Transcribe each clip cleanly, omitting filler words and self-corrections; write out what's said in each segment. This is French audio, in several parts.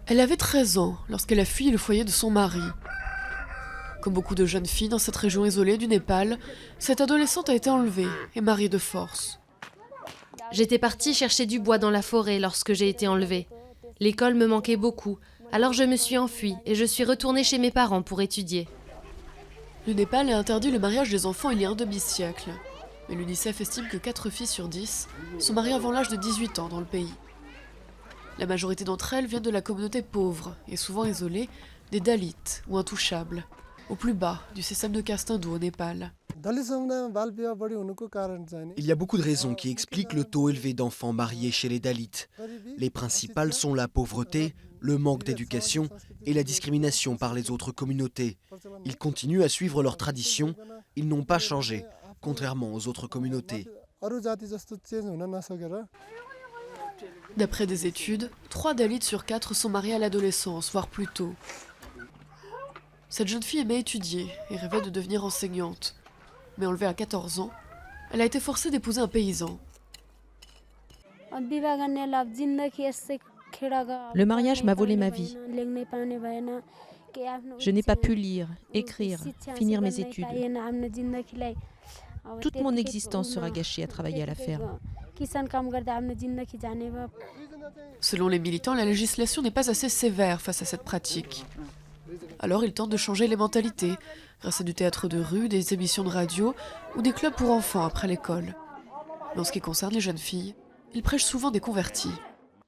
Elle avait 13 ans lorsqu'elle a fui le foyer de son mari. Comme beaucoup de jeunes filles dans cette région isolée du Népal, cette adolescente a été enlevée et mariée de force. J'étais partie chercher du bois dans la forêt lorsque j'ai été enlevée. L'école me manquait beaucoup, alors je me suis enfuie et je suis retournée chez mes parents pour étudier. Le Népal a interdit le mariage des enfants il y a un demi-siècle. Mais l'UNICEF estime que 4 filles sur 10 sont mariées avant l'âge de 18 ans dans le pays. La majorité d'entre elles viennent de la communauté pauvre et souvent isolée des Dalits ou intouchables, au plus bas du système de caste hindou au Népal. Il y a beaucoup de raisons qui expliquent le taux élevé d'enfants mariés chez les Dalits. Les principales sont la pauvreté, le manque d'éducation et la discrimination par les autres communautés. Ils continuent à suivre leurs traditions, ils n'ont pas changé, contrairement aux autres communautés. D'après des études, 3 Dalits sur 4 sont mariés à l'adolescence, voire plus tôt. Cette jeune fille aimait étudier et rêvait de devenir enseignante. Mais enlevée à 14 ans, elle a été forcée d'épouser un paysan. Le mariage m'a volé ma vie. Je n'ai pas pu lire, écrire, finir mes études. Toute mon existence sera gâchée à travailler à la ferme. Selon les militants, la législation n'est pas assez sévère face à cette pratique. Alors ils tentent de changer les mentalités, grâce à du théâtre de rue, des émissions de radio ou des clubs pour enfants après l'école. Mais en ce qui concerne les jeunes filles, ils prêchent souvent des convertis.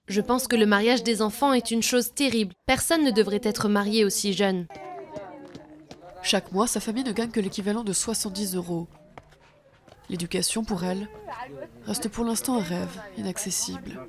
Je pense que le mariage des enfants est une chose terrible. Personne ne devrait être marié aussi jeune. Chaque mois, sa famille ne gagne que l'équivalent de 70 €. L'éducation, pour elle, reste pour l'instant un rêve inaccessible.